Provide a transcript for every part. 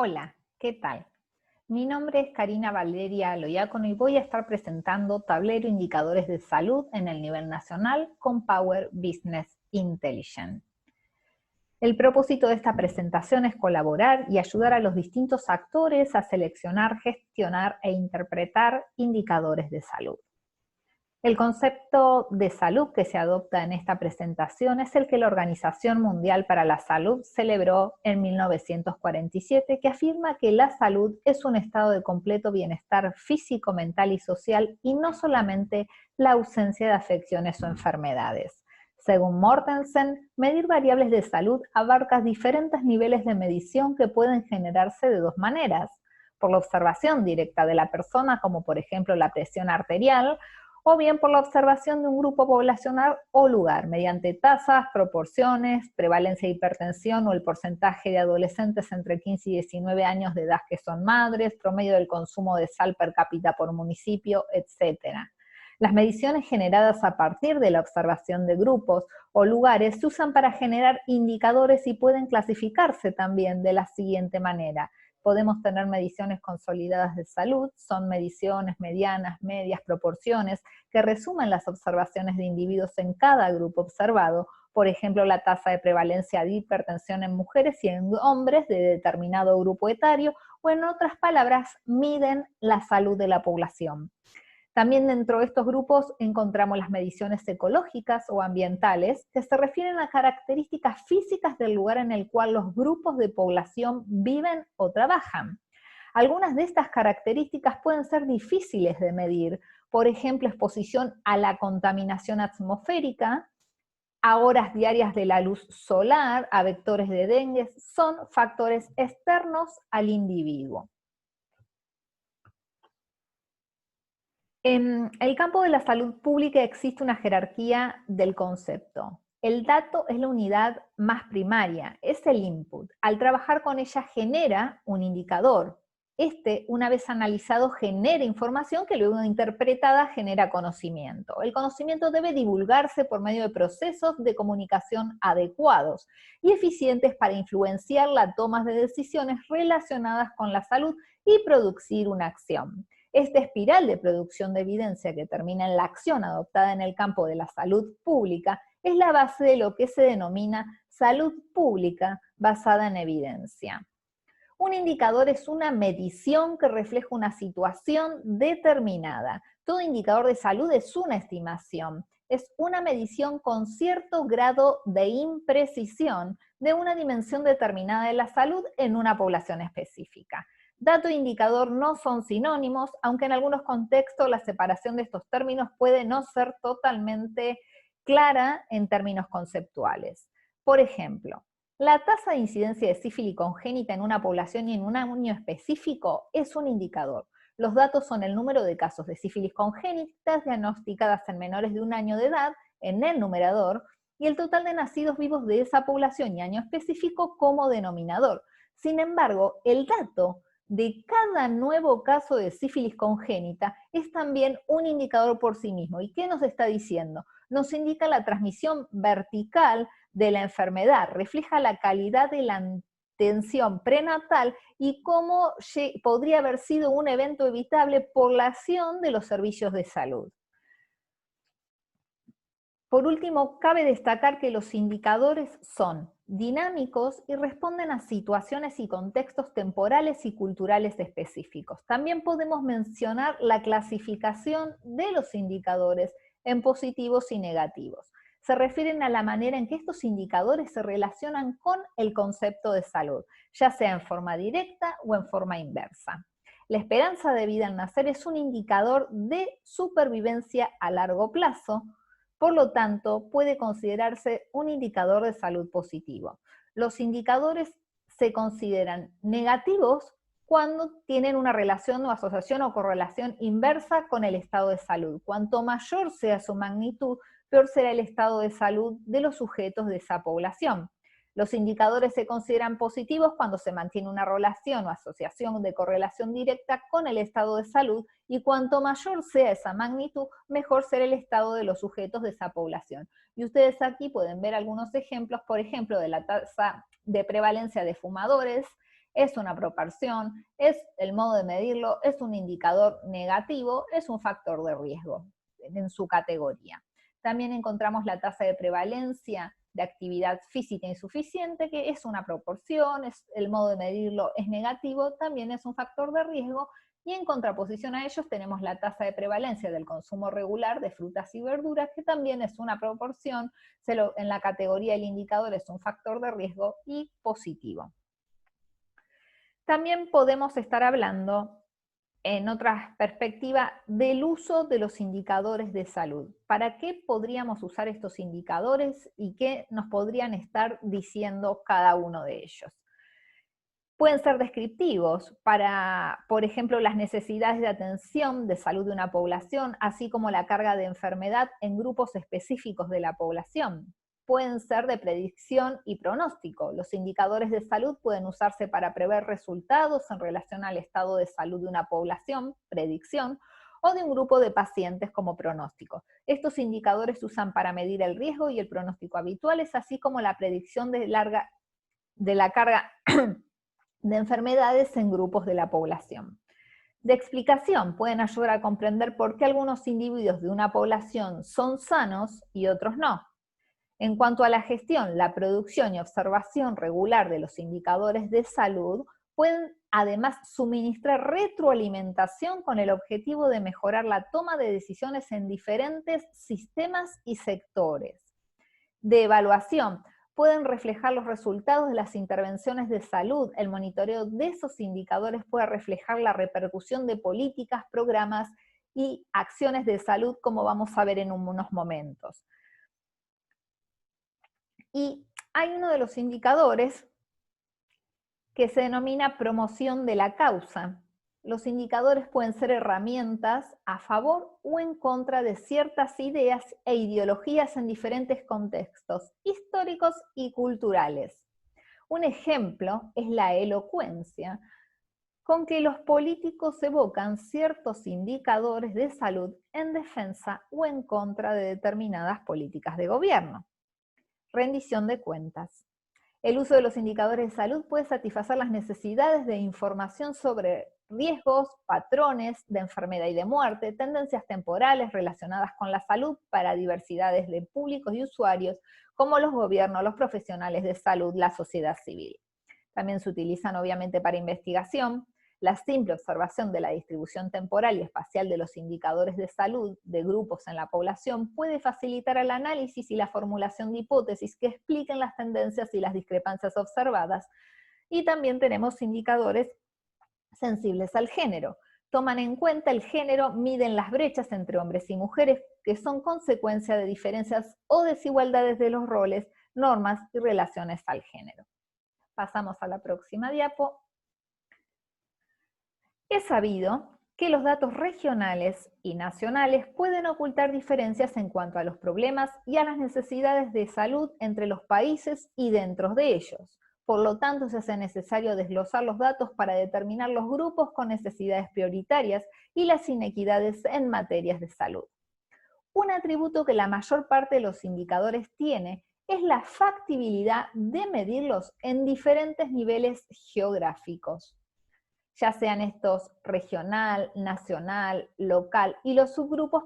Hola, ¿qué tal? Mi nombre es Karina Valeria Loiacono y voy a estar presentando Tablero Indicadores de Salud en el nivel nacional con Power Business Intelligence. El propósito de esta presentación es colaborar y ayudar a los distintos actores a seleccionar, gestionar e interpretar indicadores de salud. El concepto de salud que se adopta en esta presentación es el que la Organización Mundial para la Salud celebró en 1947, que afirma que la salud es un estado de completo bienestar físico, mental y social y no solamente la ausencia de afecciones o enfermedades. Según Mortensen, medir variables de salud abarca diferentes niveles de medición que pueden generarse de dos maneras: por la observación directa de la persona, como por ejemplo la presión arterial, o bien por la observación de un grupo poblacional o lugar, mediante tasas, proporciones, prevalencia de hipertensión o el porcentaje de adolescentes entre 15 y 19 años de edad que son madres, promedio del consumo de sal per cápita por municipio, etc. Las mediciones generadas a partir de la observación de grupos o lugares se usan para generar indicadores y pueden clasificarse también de la siguiente manera. Podemos tener mediciones consolidadas de salud, son mediciones medianas, medias, proporciones, que resumen las observaciones de individuos en cada grupo observado, por ejemplo, la tasa de prevalencia de hipertensión en mujeres y en hombres de determinado grupo etario, o en otras palabras, miden la salud de la población. También dentro de estos grupos encontramos las mediciones ecológicas o ambientales, que se refieren a características físicas del lugar en el cual los grupos de población viven o trabajan. Algunas de estas características pueden ser difíciles de medir, por ejemplo, exposición a la contaminación atmosférica, a horas diarias de la luz solar, a vectores de dengue, son factores externos al individuo. En el campo de la salud pública existe una jerarquía del concepto. El dato es la unidad más primaria, es el input. Al trabajar con ella genera un indicador. Este, una vez analizado, genera información que luego interpretada genera conocimiento. El conocimiento debe divulgarse por medio de procesos de comunicación adecuados y eficientes para influenciar la toma de decisiones relacionadas con la salud y producir una acción. Esta espiral de producción de evidencia que termina en la acción adoptada en el campo de la salud pública es la base de lo que se denomina salud pública basada en evidencia. Un indicador es una medición que refleja una situación determinada. Todo indicador de salud es una estimación, es una medición con cierto grado de imprecisión de una dimensión determinada de la salud en una población específica. Dato e indicador no son sinónimos, aunque en algunos contextos la separación de estos términos puede no ser totalmente clara en términos conceptuales. Por ejemplo, la tasa de incidencia de sífilis congénita en una población y en un año específico es un indicador. Los datos son el número de casos de sífilis congénitas diagnosticadas en menores de un año de edad en el numerador y el total de nacidos vivos de esa población y año específico como denominador. Sin embargo, el dato de cada nuevo caso de sífilis congénita es también un indicador por sí mismo. ¿Y qué nos está diciendo? Nos indica la transmisión vertical de la enfermedad, refleja la calidad de la atención prenatal y cómo podría haber sido un evento evitable por la acción de los servicios de salud. Por último, cabe destacar que los indicadores son dinámicos y responden a situaciones y contextos temporales y culturales específicos. También podemos mencionar la clasificación de los indicadores en positivos y negativos. Se refieren a la manera en que estos indicadores se relacionan con el concepto de salud, ya sea en forma directa o en forma inversa. La esperanza de vida al nacer es un indicador de supervivencia a largo plazo. Por lo tanto, puede considerarse un indicador de salud positivo. Los indicadores se consideran negativos cuando tienen una relación o asociación o correlación inversa con el estado de salud. Cuanto mayor sea su magnitud, peor será el estado de salud de los sujetos de esa población. Los indicadores se consideran positivos cuando se mantiene una relación o asociación de correlación directa con el estado de salud y cuanto mayor sea esa magnitud, mejor será el estado de los sujetos de esa población. Y ustedes aquí pueden ver algunos ejemplos, por ejemplo, de la tasa de prevalencia de fumadores es una proporción, es el modo de medirlo, es un indicador negativo, es un factor de riesgo en su categoría. También encontramos la tasa de prevalencia de actividad física insuficiente, que es una proporción, el modo de medirlo es negativo, también es un factor de riesgo, y en contraposición a ellos tenemos la tasa de prevalencia del consumo regular de frutas y verduras, que también es una proporción, en la categoría del indicador es un factor de riesgo y positivo. También podemos estar hablando, en otra perspectiva, del uso de los indicadores de salud. ¿Para qué podríamos usar estos indicadores y qué nos podrían estar diciendo cada uno de ellos? Pueden ser descriptivos para, por ejemplo, las necesidades de atención de salud de una población, así como la carga de enfermedad en grupos específicos de la población. Pueden ser de predicción y pronóstico. Los indicadores de salud pueden usarse para prever resultados en relación al estado de salud de una población, predicción, o de un grupo de pacientes como pronóstico. Estos indicadores se usan para medir el riesgo y el pronóstico habituales, así como la predicción de la carga de enfermedades en grupos de la población. De explicación, pueden ayudar a comprender por qué algunos individuos de una población son sanos y otros no. En cuanto a la gestión, la producción y observación regular de los indicadores de salud pueden además suministrar retroalimentación con el objetivo de mejorar la toma de decisiones en diferentes sistemas y sectores. De evaluación, pueden reflejar los resultados de las intervenciones de salud. El monitoreo de esos indicadores puede reflejar la repercusión de políticas, programas y acciones de salud, como vamos a ver en unos momentos. Y hay uno de los indicadores que se denomina promoción de la causa. Los indicadores pueden ser herramientas a favor o en contra de ciertas ideas e ideologías en diferentes contextos históricos y culturales. Un ejemplo es la elocuencia, con que los políticos evocan ciertos indicadores de salud en defensa o en contra de determinadas políticas de gobierno. Rendición de cuentas. El uso de los indicadores de salud puede satisfacer las necesidades de información sobre riesgos, patrones de enfermedad y de muerte, tendencias temporales relacionadas con la salud para diversidades de públicos y usuarios, como los gobiernos, los profesionales de salud, la sociedad civil. También se utilizan obviamente para investigación. La simple observación de la distribución temporal y espacial de los indicadores de salud de grupos en la población puede facilitar el análisis y la formulación de hipótesis que expliquen las tendencias y las discrepancias observadas. Y también tenemos indicadores sensibles al género. Toman en cuenta el género, miden las brechas entre hombres y mujeres que son consecuencia de diferencias o desigualdades de los roles, normas y relaciones al género. Pasamos a la próxima diapo. Es sabido que los datos regionales y nacionales pueden ocultar diferencias en cuanto a los problemas y a las necesidades de salud entre los países y dentro de ellos. Por lo tanto, se hace necesario desglosar los datos para determinar los grupos con necesidades prioritarias y las inequidades en materias de salud. Un atributo que la mayor parte de los indicadores tiene es la factibilidad de medirlos en diferentes niveles geográficos, ya sean estos regional, nacional, local, y los subgrupos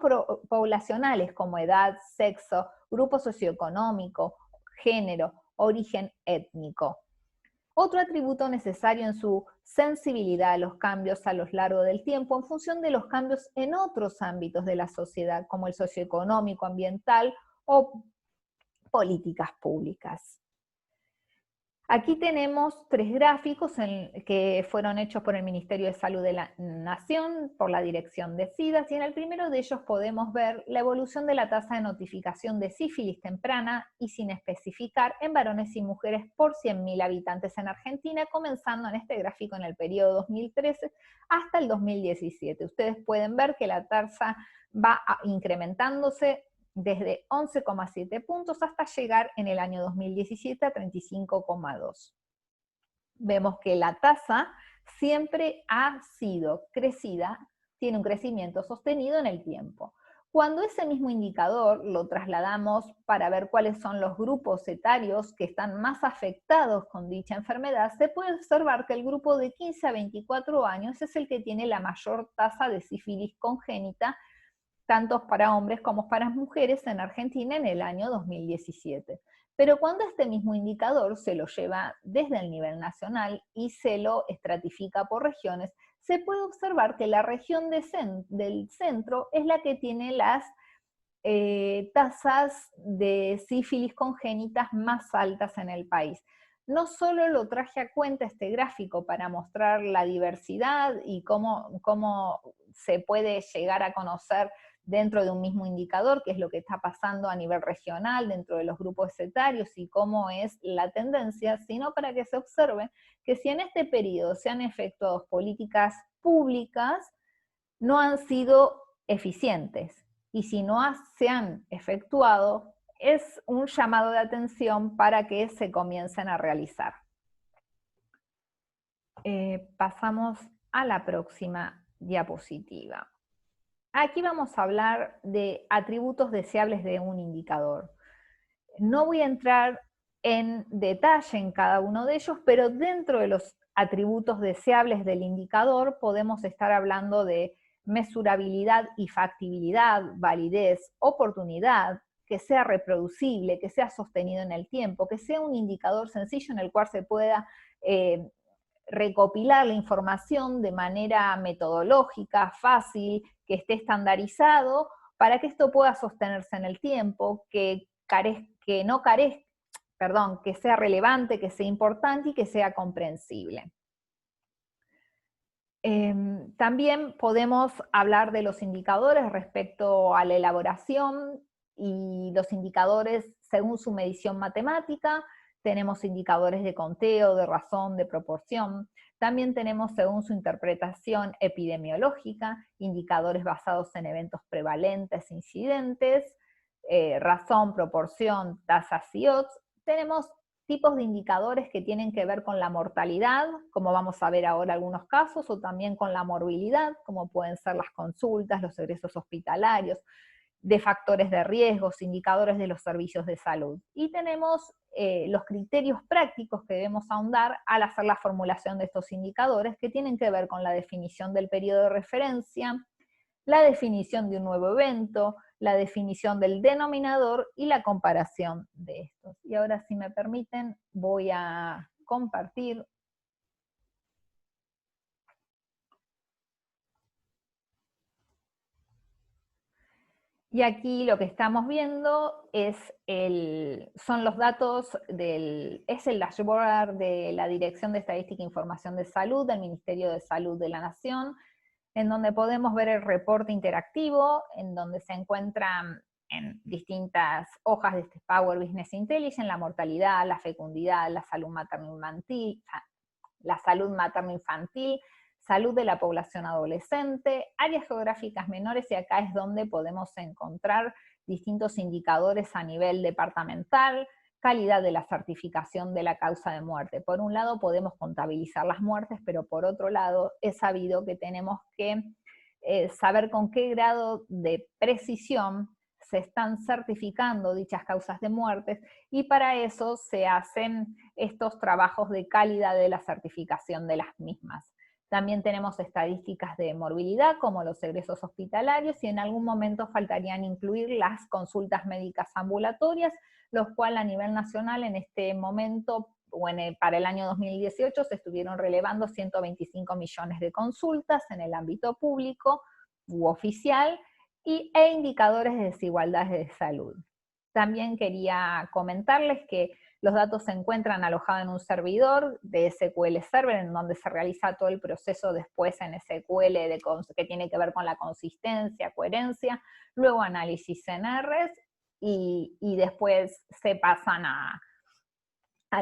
poblacionales como edad, sexo, grupo socioeconómico, género, origen étnico. Otro atributo necesario en su sensibilidad a los cambios a lo largo del tiempo en función de los cambios en otros ámbitos de la sociedad, como el socioeconómico, ambiental o políticas públicas. Aquí tenemos 3 gráficos que fueron hechos por el Ministerio de Salud de la Nación, por la Dirección de SIDA, y en el primero de ellos podemos ver la evolución de la tasa de notificación de sífilis temprana y sin especificar en varones y mujeres por 100.000 habitantes en Argentina, comenzando en este gráfico en el periodo 2013 hasta el 2017. Ustedes pueden ver que la tasa va incrementándose desde 11,7 puntos hasta llegar en el año 2017 a 35,2. Vemos que la tasa siempre ha sido crecida, tiene un crecimiento sostenido en el tiempo. Cuando ese mismo indicador lo trasladamos para ver cuáles son los grupos etarios que están más afectados con dicha enfermedad, se puede observar que el grupo de 15 a 24 años es el que tiene la mayor tasa de sífilis congénita, tanto para hombres como para mujeres en Argentina en el año 2017. Pero cuando este mismo indicador se lo lleva desde el nivel nacional y se lo estratifica por regiones, se puede observar que la región del centro es la que tiene las tasas de sífilis congénitas más altas en el país. No solo lo traje a cuenta este gráfico para mostrar la diversidad y cómo se puede llegar a conocer dentro de un mismo indicador, qué es lo que está pasando a nivel regional dentro de los grupos etarios y cómo es la tendencia, sino para que se observe que si en este periodo se han efectuado políticas públicas, no han sido eficientes. Y si no se han efectuado, es un llamado de atención para que se comiencen a realizar. Pasamos a la próxima diapositiva. Aquí vamos a hablar de atributos deseables de un indicador. No voy a entrar en detalle en cada uno de ellos, pero dentro de los atributos deseables del indicador podemos estar hablando de mesurabilidad y factibilidad, validez, oportunidad, que sea reproducible, que sea sostenido en el tiempo, que sea un indicador sencillo en el cual se pueda recopilar la información de manera metodológica, fácil, que esté estandarizado, para que esto pueda sostenerse en el tiempo, que sea relevante, que sea importante y que sea comprensible. También podemos hablar de los indicadores respecto a la elaboración y los indicadores según su medición matemática. Tenemos indicadores de conteo, de razón, de proporción. También tenemos según su interpretación epidemiológica, indicadores basados en eventos prevalentes, incidentes, razón, proporción, tasas y odds. Tenemos tipos de indicadores que tienen que ver con la mortalidad, como vamos a ver ahora algunos casos, o también con la morbilidad, como pueden ser las consultas, los egresos hospitalarios, de factores de riesgos, indicadores de los servicios de salud. Y tenemos los criterios prácticos que debemos ahondar al hacer la formulación de estos indicadores, que tienen que ver con la definición del periodo de referencia, la definición de un nuevo evento, la definición del denominador y la comparación de estos. Y ahora, si me permiten, voy a compartir. Y aquí lo que estamos viendo son los datos es el dashboard de la Dirección de Estadística e Información de Salud, del Ministerio de Salud de la Nación, en donde podemos ver el reporte interactivo, en donde se encuentran en distintas hojas de este Power Business Intelligence, la mortalidad, la fecundidad, la salud materno-infantil, salud de la población adolescente, áreas geográficas menores, y acá es donde podemos encontrar distintos indicadores a nivel departamental, calidad de la certificación de la causa de muerte. Por un lado podemos contabilizar las muertes, pero por otro lado es sabido que tenemos que saber con qué grado de precisión se están certificando dichas causas de muertes, y para eso se hacen estos trabajos de calidad de la certificación de las mismas. También tenemos estadísticas de morbilidad, como los egresos hospitalarios, y en algún momento faltarían incluir las consultas médicas ambulatorias, los cuales a nivel nacional en este momento, para el año 2018, se estuvieron relevando 125 millones de consultas en el ámbito público u oficial, e indicadores de desigualdades de salud. También quería comentarles que los datos se encuentran alojados en un servidor de SQL Server, en donde se realiza todo el proceso después en SQL que tiene que ver con la consistencia, coherencia, luego análisis en Rs, y después se pasan a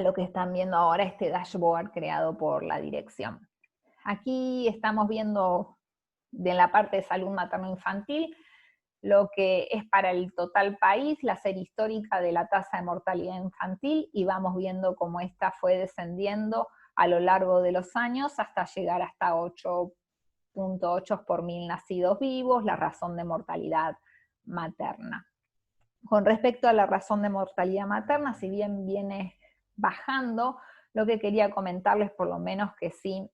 lo que están viendo ahora, este dashboard creado por la dirección. Aquí estamos viendo de la parte de salud materno-infantil lo que es para el total país, la serie histórica de la tasa de mortalidad infantil, y vamos viendo cómo esta fue descendiendo a lo largo de los años hasta llegar hasta 8.8 por 1000 nacidos vivos. La razón de mortalidad materna. Con respecto a la razón de mortalidad materna, si bien viene bajando, lo que quería comentarles, por lo menos que sí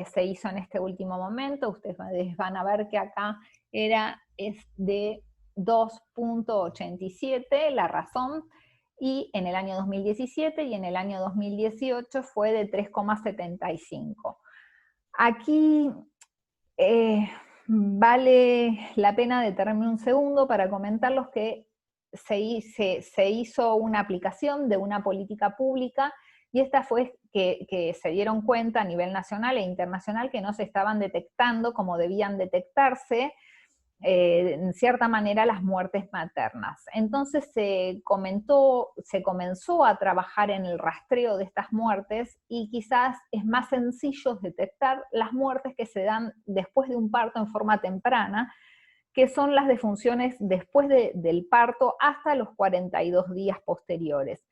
se hizo en este último momento, ustedes van a ver que acá es de 2.87 la razón, y en el año 2017 y en el año 2018 fue de 3,75. Aquí vale la pena detenerme un segundo para comentarlos que se hizo una aplicación de una política pública, y esta fue que se dieron cuenta a nivel nacional e internacional que no se estaban detectando como debían detectarse, en cierta manera, las muertes maternas. Entonces se comenzó a trabajar en el rastreo de estas muertes, y quizás es más sencillo detectar las muertes que se dan después de un parto en forma temprana, que son las defunciones después del parto hasta los 42 días posteriores.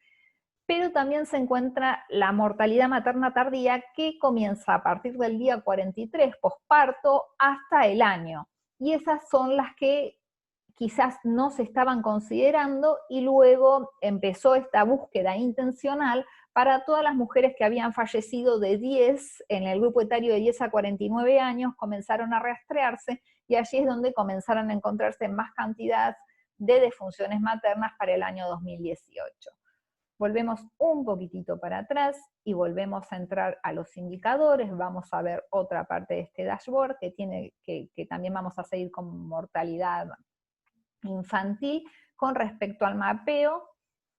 Pero también se encuentra la mortalidad materna tardía, que comienza a partir del día 43 posparto hasta el año. Y esas son las que quizás no se estaban considerando, y luego empezó esta búsqueda intencional para todas las mujeres que habían fallecido de 10, en el grupo etario de 10 a 49 años, comenzaron a rastrearse, y allí es donde comenzaron a encontrarse más cantidad de defunciones maternas para el año 2018. Volvemos un poquitito para atrás y volvemos a entrar a los indicadores. Vamos a ver otra parte de este dashboard que también vamos a seguir con mortalidad infantil con respecto al mapeo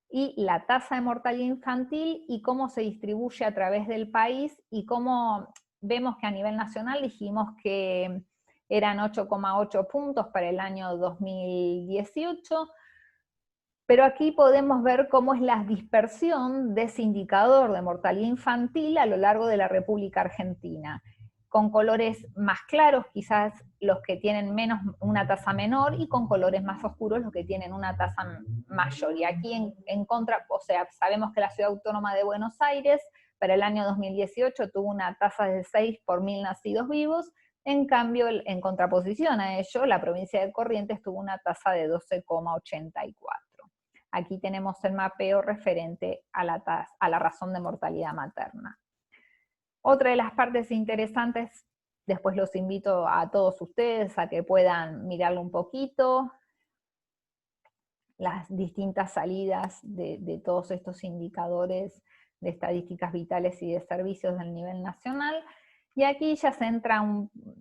y la tasa de mortalidad infantil y cómo se distribuye a través del país, y cómo vemos que a nivel nacional dijimos que eran 8,8 puntos para el año 2018, pero aquí podemos ver cómo es la dispersión de ese indicador de mortalidad infantil a lo largo de la República Argentina, con colores más claros quizás los que tienen una tasa menor, y con colores más oscuros los que tienen una tasa mayor. Y aquí en contra, o sea, sabemos que la Ciudad Autónoma de Buenos Aires para el año 2018 tuvo una tasa de 6 por 1000 nacidos vivos. En cambio, en contraposición a ello, la provincia de Corrientes tuvo una tasa de 12,84. Aquí tenemos el mapeo referente a la razón de mortalidad materna. Otra de las partes interesantes, después los invito a todos ustedes a que puedan mirarlo un poquito, las distintas salidas de todos estos indicadores de estadísticas vitales y de servicios del nivel nacional. Y aquí ya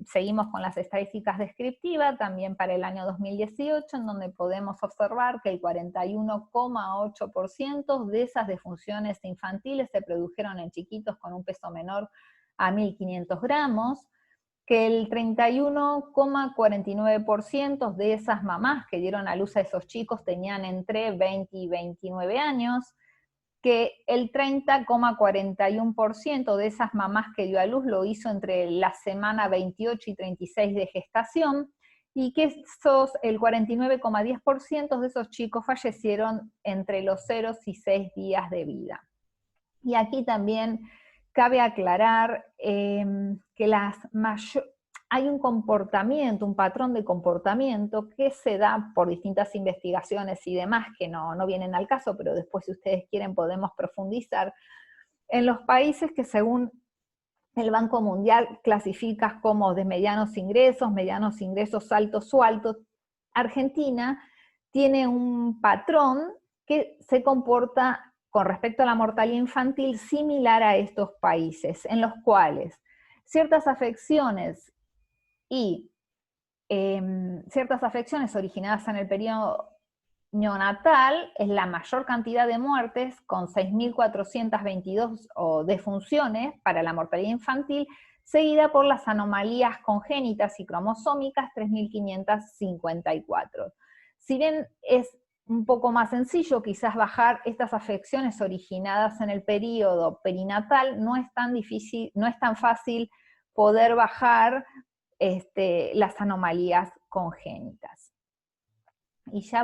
seguimos con las estadísticas descriptivas, también para el año 2018, en donde podemos observar que el 41,8% de esas defunciones infantiles se produjeron en chiquitos con un peso menor a 1500 gramos, que el 31,49% de esas mamás que dieron a luz a esos chicos tenían entre 20 y 29 años, que el 30,41% de esas mamás que dio a luz lo hizo entre la semana 28 y 36 de gestación, y que el 49,10% de esos chicos fallecieron entre los 0 y 6 días de vida. Y aquí también cabe aclarar que hay un patrón de comportamiento que se da por distintas investigaciones y demás, que no vienen al caso, pero después, si ustedes quieren, podemos profundizar, en los países que según el Banco Mundial clasifica como de medianos ingresos altos o altos. Argentina tiene un patrón que se comporta con respecto a la mortalidad infantil similar a estos países, en los cuales ciertas afecciones originadas en el periodo neonatal es la mayor cantidad de muertes, con 6.422 defunciones para la mortalidad infantil, seguida por las anomalías congénitas y cromosómicas, 3.554. Si bien es un poco más sencillo quizás bajar estas afecciones originadas en el periodo perinatal, no es tan fácil poder bajar las anomalías congénitas. Y ya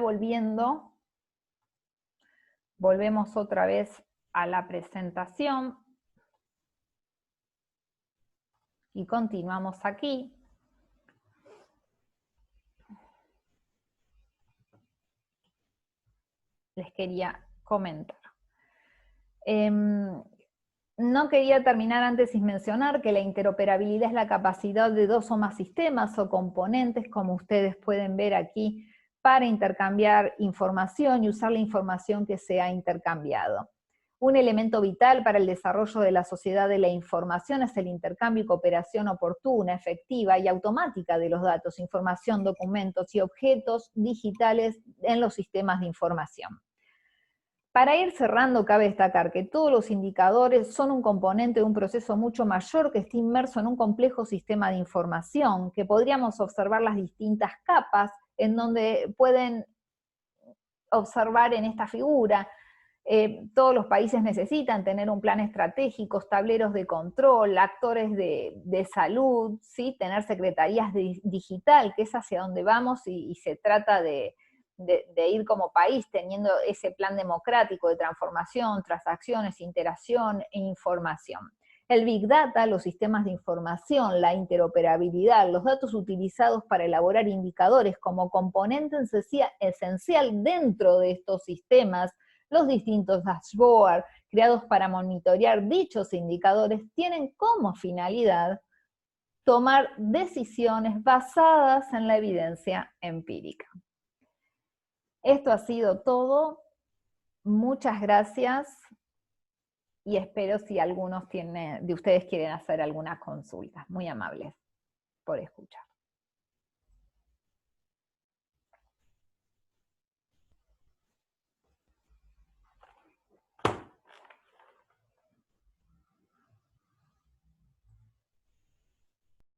volvemos otra vez a la presentación y continuamos aquí. les quería comentar. No quería terminar antes sin mencionar que la interoperabilidad es la capacidad de dos o más sistemas o componentes, como ustedes pueden ver aquí, para intercambiar información y usar la información que se ha intercambiado. Un elemento vital para el desarrollo de la sociedad de la información es el intercambio y cooperación oportuna, efectiva y automática de los datos, información, documentos y objetos digitales en los sistemas de información. Para ir cerrando, cabe destacar que todos los indicadores son un componente de un proceso mucho mayor que está inmerso en un complejo sistema de información, que podríamos observar las distintas capas en donde pueden observar en esta figura. Todos los países necesitan tener un plan estratégico, tableros de control, actores de salud, ¿sí? Tener secretarías digital, que es hacia donde vamos y se trata de ir como país teniendo ese plan democrático de transformación, transacciones, interacción e información. El Big Data, los sistemas de información, la interoperabilidad, los datos utilizados para elaborar indicadores como componente esencial dentro de estos sistemas, los distintos dashboards creados para monitorear dichos indicadores tienen como finalidad tomar decisiones basadas en la evidencia empírica. Esto ha sido todo. Muchas gracias y espero si algunos de ustedes quieren hacer alguna consulta. Muy amables por escuchar.